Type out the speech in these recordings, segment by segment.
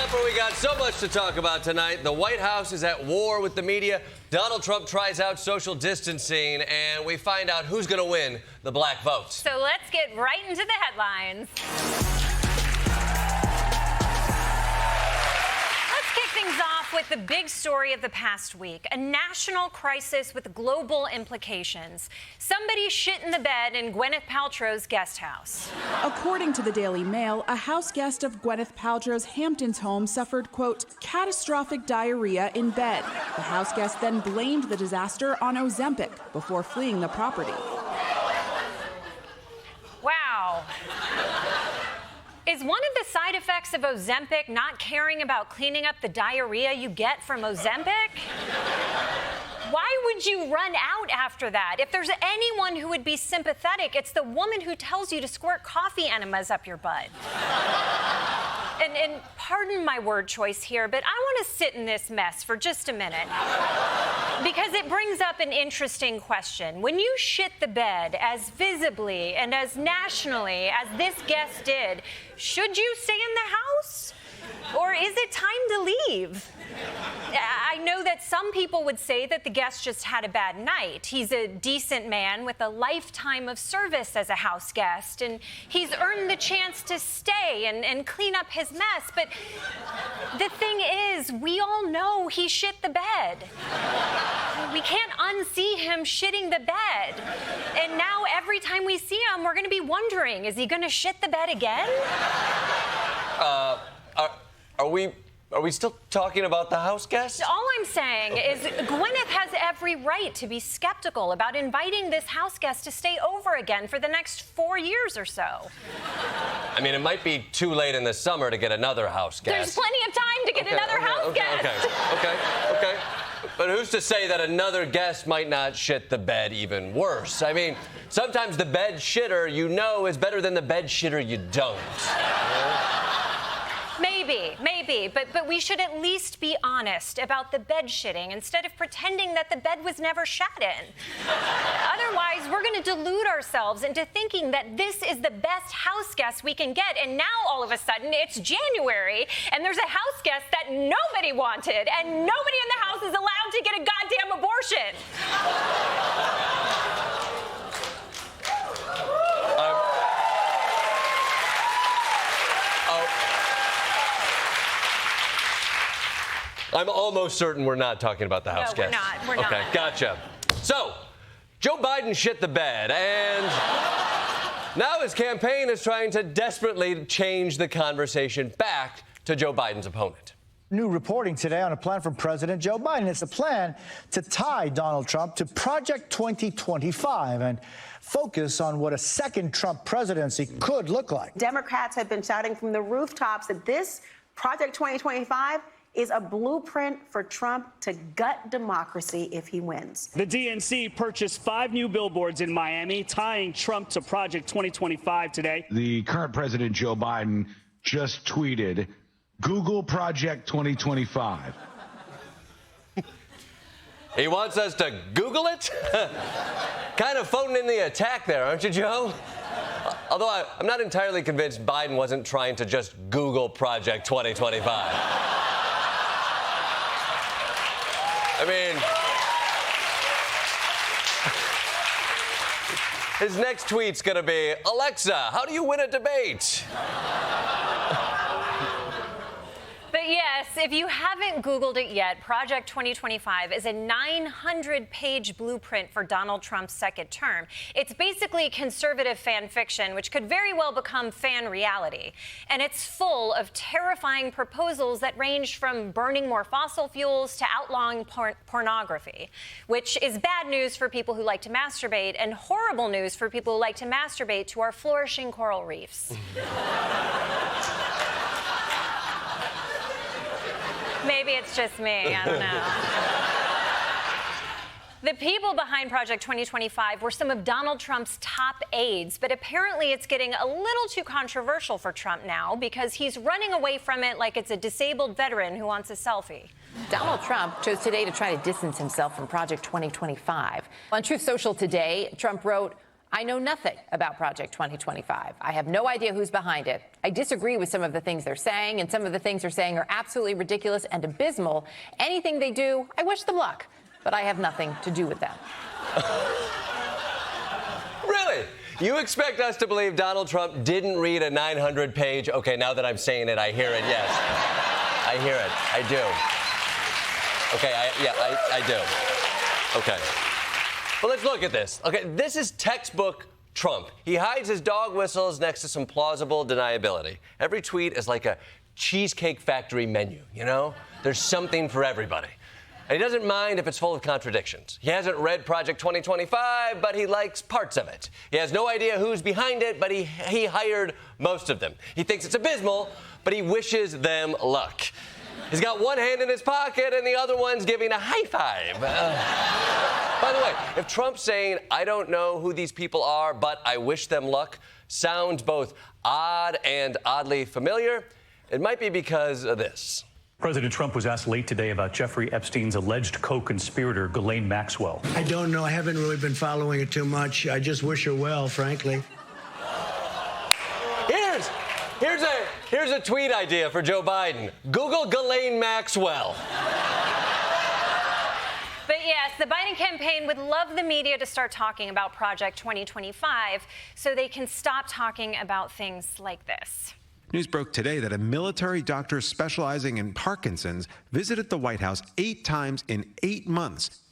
Klepper, we got so much to talk about tonight. The White House is at war with the media. Donald Trump tries out social distancing, and we find out who's going to win the black vote. So let's get right into the headlines. Things off with the big story of the past week, a national crisis with global implications. Somebody shit in the bed in Gwyneth Paltrow's guest house. According to the Daily Mail, a house guest of Gwyneth Paltrow's Hamptons home suffered, quote, catastrophic diarrhea in bed. The house guest then blamed the disaster on Ozempic before fleeing the property. Wow. Is one of the side effects of Ozempic not caring about cleaning up the diarrhea you get from Ozempic? Why would you run out after that? If there's anyone who would be sympathetic, it's the woman who tells you to squirt coffee enemas up your butt. And pardon my word choice here, but I want to sit in this mess for just a minute. Because it brings up an interesting question. When you shit the bed as visibly and as nationally as this guest did, should you stay in the house? Or is it time to leave? I know that some people would say that the guest just had a bad night. He's a decent man with a lifetime of service as a house guest, and he's earned the chance to stay and clean up his mess. But the thing is, we all know he shit the bed. We can't unsee him shitting the bed. And now every time we see him, we're going to be wondering, is he going to shit the bed again? Are we still talking about the house guest? All I'm saying is Gwyneth has every right to be skeptical about inviting this house guest to stay over again for the next 4 years or so. I mean, it might be too late in the summer to get another house guest. There's plenty of time to get another house guest. Okay. But who's to say that another guest might not shit the bed even worse? I mean, sometimes the bed shitter you know is better than the bed shitter you don't. Maybe, but we should at least be honest about the bed shitting instead of pretending that the bed was never shat in. Otherwise, we're going to delude ourselves into thinking that this is the best house guest we can get, and now all of a sudden it's January, and there's a house guest that nobody wanted, and nobody in the house is allowed to get a goddamn abortion. I'm almost certain we're not talking about the house guest. We're not. Okay, gotcha. So, Joe Biden shit the bed, and now his campaign is trying to desperately change the conversation back to Joe Biden's opponent. New reporting today on a plan from President Joe Biden. It's a plan to tie Donald Trump to Project 2025 and focus on what a second Trump presidency could look like. Democrats have been shouting from the rooftops that this Project 2025 is a blueprint for Trump to gut democracy if he wins. The DNC purchased 5 new billboards in Miami, tying Trump to Project 2025 today. The current president, Joe Biden, just tweeted, Google Project 2025. He wants us to Google it? Kind of phoning in the attack there, aren't you, Joe? Although I'm not entirely convinced Biden wasn't trying to just Google Project 2025. I mean, his next tweet's gonna be, Alexa, how do you win a debate? But yes, if you haven't Googled it yet, Project 2025 is a 900-page blueprint for Donald Trump's second term. It's basically conservative fan fiction, which could very well become fan reality. And it's full of terrifying proposals that range from burning more fossil fuels to outlawing pornography, which is bad news for people who like to masturbate and horrible news for people who like to masturbate to our flourishing coral reefs. Maybe it's just me. I don't know. The people behind Project 2025 were some of Donald Trump's top aides, but apparently it's getting a little too controversial for Trump now because he's running away from it like it's a disabled veteran who wants a selfie. Donald Trump chose today to try to distance himself from Project 2025. On Truth Social today, Trump wrote, I know nothing about Project 2025. I have no idea who's behind it. I disagree with some of the things they're saying, and some of the things they're saying are absolutely ridiculous and abysmal. Anything they do, I wish them luck, but I have nothing to do with them. Really? You expect us to believe Donald Trump didn't read a 900-page, okay, now that I'm saying it, I hear it, yes. I hear it. I do. Okay, I do. Okay. Well, let's look at this. Okay, this is textbook Trump. He hides his dog whistles next to some plausible deniability. Every tweet is like a Cheesecake Factory menu, you know? There's something for everybody. And he doesn't mind if it's full of contradictions. He hasn't read Project 2025, but he likes parts of it. He has no idea who's behind it, but he hired most of them. He thinks it's abysmal, but he wishes them luck. He's got one hand in his pocket and the other one's giving a high five. By the way, if Trump's saying, I don't know who these people are, but I wish them luck, sounds both odd and oddly familiar, it might be because of this. President Trump was asked late today about Jeffrey Epstein's alleged co-conspirator, Ghislaine Maxwell. I don't know. I haven't really been following it too much. I just wish her well, frankly. Here's a tweet idea for Joe Biden. Google Ghislaine Maxwell. But yes, the Biden campaign would love the media to start talking about Project 2025 so they can stop talking about things like this. News broke today that a military doctor specializing in Parkinson's visited the White House 8 times in 8 months.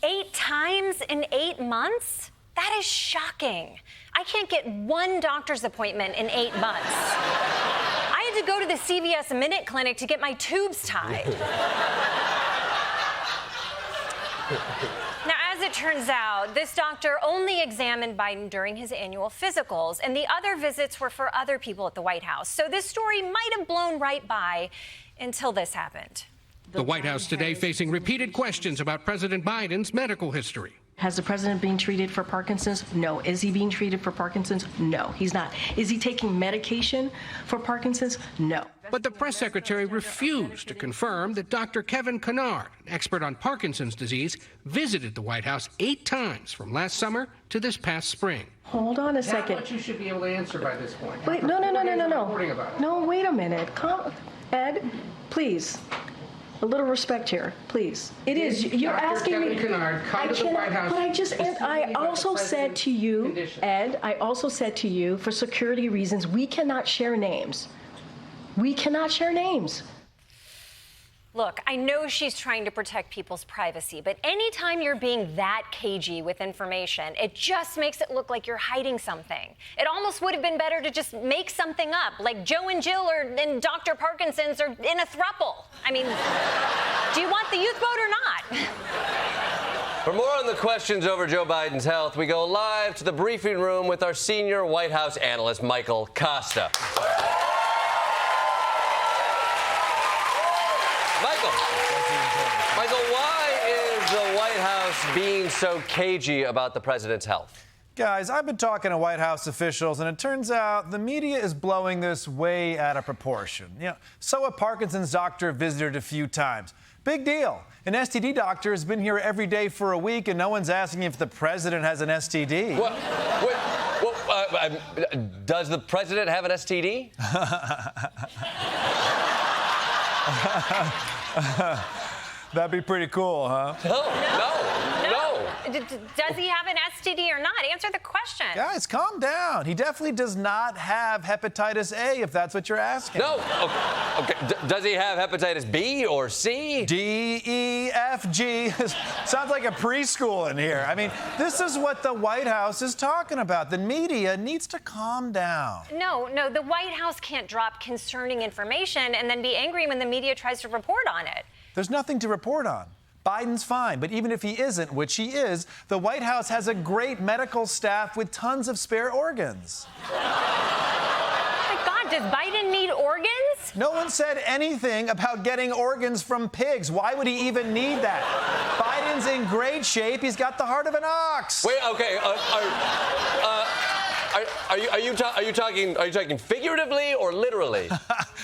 8 times in 8 months? That is shocking. I can't get one doctor's appointment in 8 months. I had to go to the CVS Minute Clinic to get my tubes tied. Now, as it turns out, this doctor only examined Biden during his annual physicals, and the other visits were for other people at the White House. So this story might have blown right by until this happened. The White House today facing repeated questions about President Biden's medical history. Has the president been treated for Parkinson's? No. Is he being treated for Parkinson's? No, he's not. Is he taking medication for Parkinson's? No. But the press secretary refused to confirm that Dr. Kevin Kennard, an expert on Parkinson's disease, visited the White House 8 times from last summer to this past spring. Hold on a second. That's what you should be able to answer by this point. Wait, no. No, wait a minute. Ed, please. A little respect here, please. It is. You're asking me. Kennard, come to the White House. But I also said to you, Ed, I also said to you, for security reasons, we cannot share names. We cannot share names. Look, I know she's trying to protect people's privacy, but anytime you're being that cagey with information, it just makes it look like you're hiding something. It almost would have been better to just make something up, like Joe and Jill and Dr. Parkinson's are in a throuple. I mean, do you want the youth vote or not? For more on the questions over Joe Biden's health, we go live to the briefing room with our senior White House analyst, Michael Kosta. Michael, why is the White House being so cagey about the president's health? Guys, I've been talking to White House officials, and it turns out the media is blowing this way out of proportion. So a Parkinson's doctor visited a few times. Big deal. An STD doctor has been here every day for a week, and no one's asking if the president has an STD. Does the president have an STD? That'd be pretty cool, huh? No. Does he have an STD or not? Answer the question. Guys, calm down. He definitely does not have hepatitis A, if that's what you're asking. No. Okay. Does he have hepatitis B or C? D, E, F, G. Sounds like a preschool in here. I mean, this is what the White House is talking about. The media needs to calm down. No, the White House can't drop concerning information and then be angry when the media tries to report on it. There's nothing to report on. Biden's fine, but even if he isn't, which he is, the White House has a great medical staff with tons of spare organs. Oh my God, does Biden need organs? No one said anything about getting organs from pigs. Why would he even need that? Biden's in great shape. He's got the heart of an ox. Wait, okay. Are you talking figuratively or literally?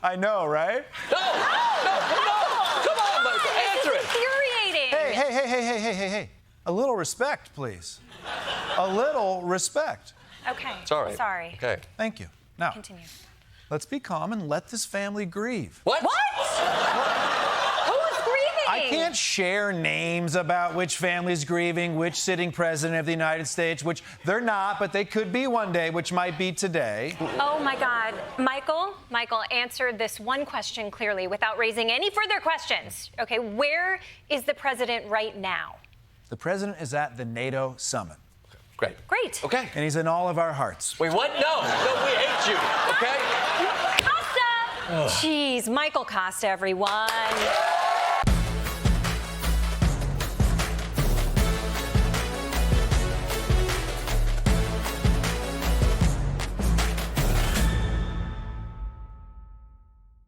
I know, right? No. Come on, Michael, answer it. Infuriating. Hey. A little respect, please. A little respect. Okay. It's all right. Sorry. Okay. Thank you. Now, Continue. let's be calm and let this family grieve. What? Who's grieving? I can't share names about which family's grieving, which sitting president of the United States, which they're not, but they could be one day, which might be today. Oh my God. Michael, answer this one question clearly without raising any further questions. Okay, where is the president right now? The president is at the NATO summit. Great. Okay. And he's in all of our hearts. Wait, what? No, we hate you, okay? Kosta! Jeez, Michael Kosta, everyone.